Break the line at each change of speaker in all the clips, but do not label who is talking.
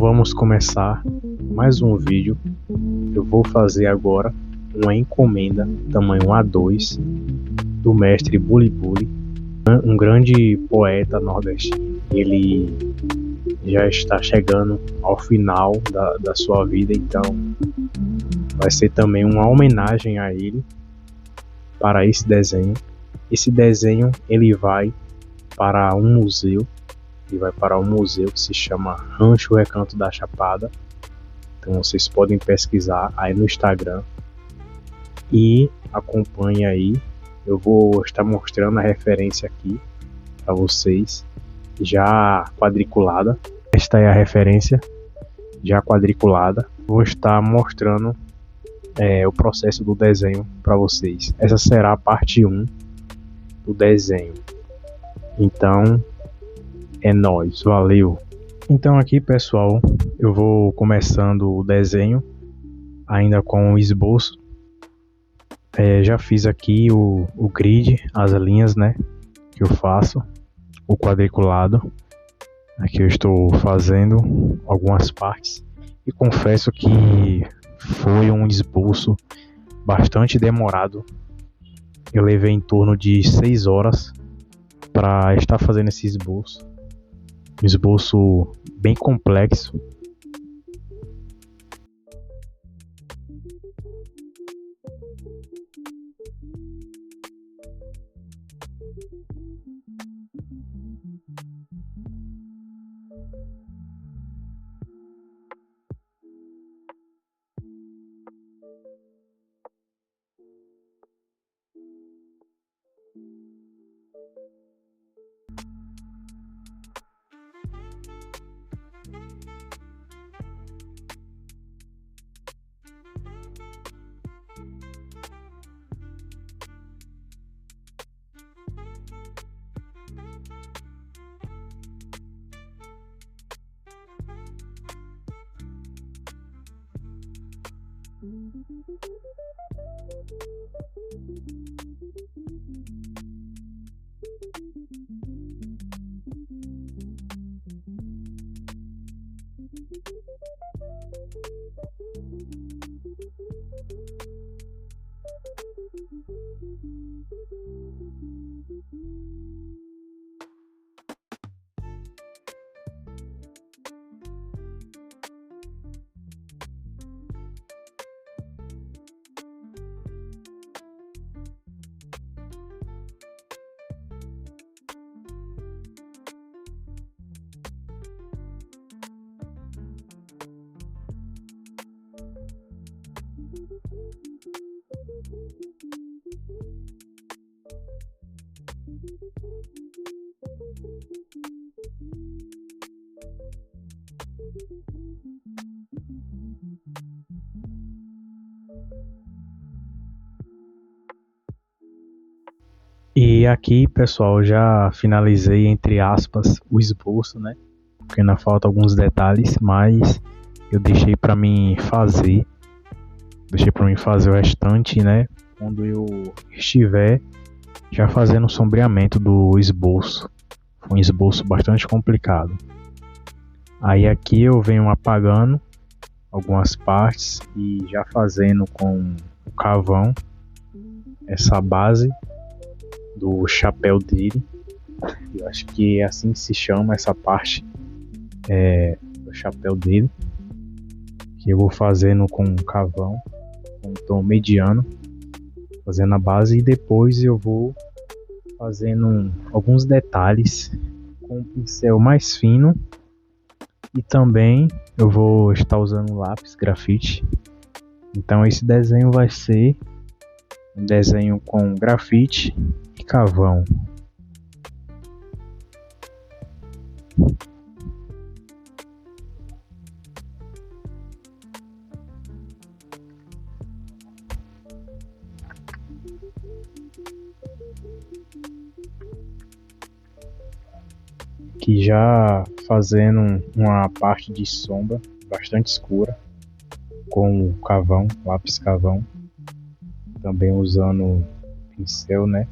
Vamos começar mais um vídeo. Eu vou fazer agora uma encomenda tamanho A2 do mestre Bulibuli, um grande poeta nordestino. Ele já está chegando ao final da sua vida, então vai ser também uma homenagem a ele para esse desenho. Esse desenho ele vai para um museu. Ele vai para um museu que se chama Rancho Recanto da Chapada. Então vocês podem pesquisar aí no Instagram e acompanhe aí. Eu vou estar mostrando a referência aqui para vocês, já quadriculada. Esta é a referência já quadriculada. Vou estar mostrando o processo do desenho para vocês. Essa será a parte 1 do desenho. Então é nóis, valeu! Então aqui, pessoal, eu vou começando o desenho ainda com o esboço. Já fiz aqui o grid, as linhas, né, que eu faço, o quadriculado. Aqui eu estou fazendo algumas partes e confesso que foi um esboço bastante demorado. Eu levei em torno de 6 horas para estar fazendo esse esboço. Um esboço bem complexo. E aqui, pessoal, já finalizei entre aspas o esboço, né? Porque ainda falta alguns detalhes, mas eu deixei para mim fazer. Deixei para mim fazer o restante, né? Quando eu estiver já fazendo o sombreamento do esboço. Foi um esboço bastante complicado. Aí aqui eu venho apagando algumas partes e já fazendo com o carvão essa base do chapéu dele. Eu acho que é assim que se chama essa parte do chapéu dele, que eu vou fazendo com carvão, com tom mediano, fazendo a base, e depois eu vou fazendo alguns detalhes com um pincel mais fino, e também eu vou estar usando lápis grafite. Então esse desenho vai ser um desenho com grafite e carvão. Que já fazendo uma parte de sombra bastante escura com o carvão, lápis carvão, também usando pincel, né?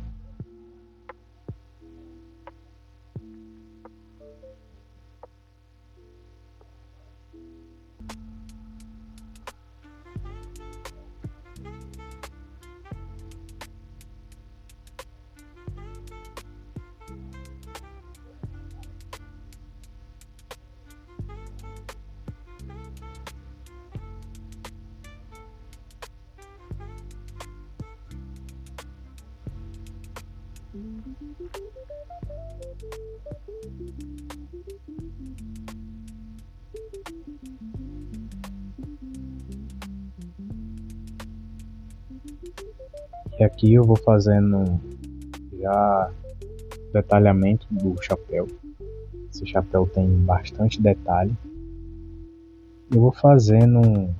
E aqui eu vou fazendo já detalhamento do chapéu. Esse chapéu tem bastante detalhe. Eu vou fazendo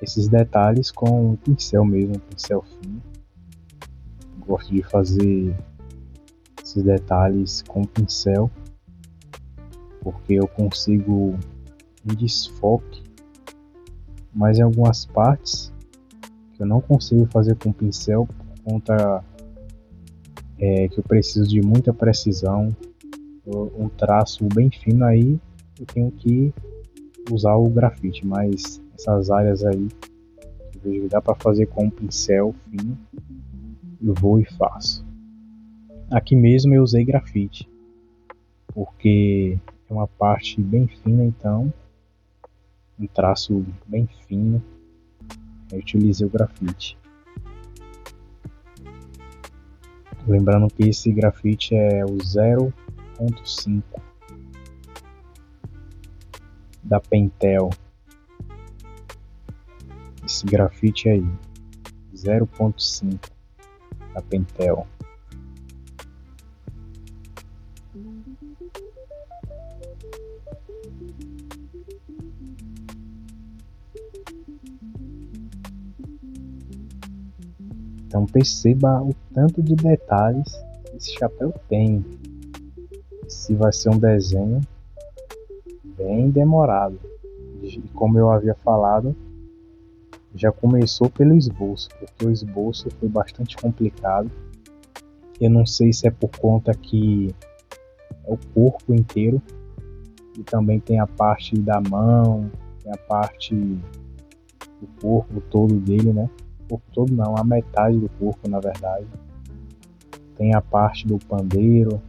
esses detalhes com um pincel mesmo, um pincel fino. Gosto de fazer esses detalhes com pincel porque eu consigo um desfoque, mas em algumas partes que eu não consigo fazer com pincel por conta que eu preciso de muita precisão, um traço bem fino, aí eu tenho que usar o grafite, mas essas áreas aí eu vejo que dá para fazer com um pincel fino, eu vou e faço. Aqui mesmo eu usei grafite porque é uma parte bem fina, então um traço bem fino, eu utilizei o grafite. Lembrando que esse grafite é o 0.5 da Pentel. Esse grafite aí, 0.5 da Pentel. Então perceba o tanto de detalhes que esse chapéu tem. Esse vai ser um desenho bem demorado. E como eu havia falado, já começou pelo esboço, porque o esboço foi bastante complicado. Eu não sei se é por conta que é o corpo inteiro e também tem a parte da mão, tem a parte do corpo todo dele, né? O corpo todo não, a metade do corpo, na verdade. Tem a parte do pandeiro,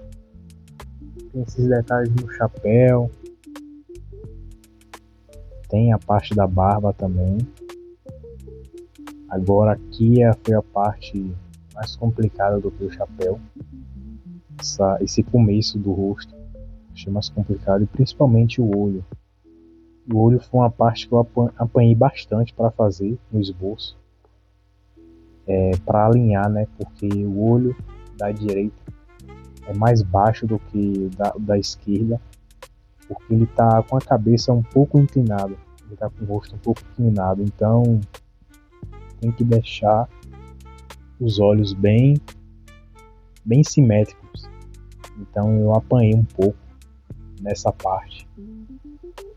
tem esses detalhes no chapéu, tem a parte da barba também. Agora aqui foi a parte mais complicada do que o chapéu. Esse começo do rosto achei mais complicado, e principalmente o olho. O olho foi uma parte que eu apanhei bastante para fazer no esboço, para alinhar, né? Porque o olho da direita é mais baixo do que da esquerda, porque ele está com a cabeça um pouco inclinada, ele está com o rosto um pouco inclinado, então tem que deixar os olhos bem simétricos. Então eu apanhei um pouco nessa parte,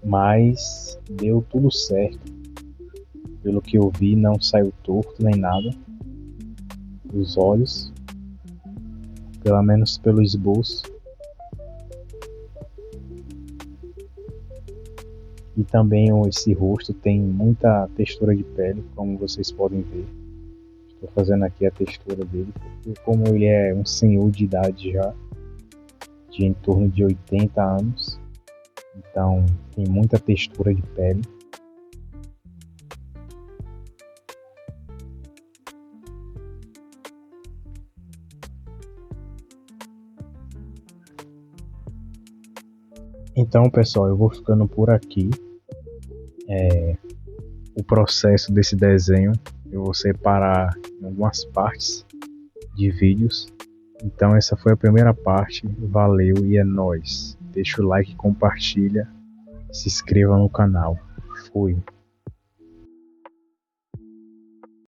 mas deu tudo certo. Pelo que eu vi, não saiu torto nem nada. Os olhos, pelo menos pelo esboço. E também esse rosto tem muita textura de pele, como vocês podem ver. Estou fazendo aqui a textura dele, porque como ele é um senhor de idade já, de em torno de 80 anos, então tem muita textura de pele. Então, pessoal, eu vou ficando por aqui. O processo desse desenho eu vou separar em algumas partes de vídeos. Então essa foi a primeira parte. Valeu e é nóis. Deixa o like, compartilha, se inscreva no canal. Fui.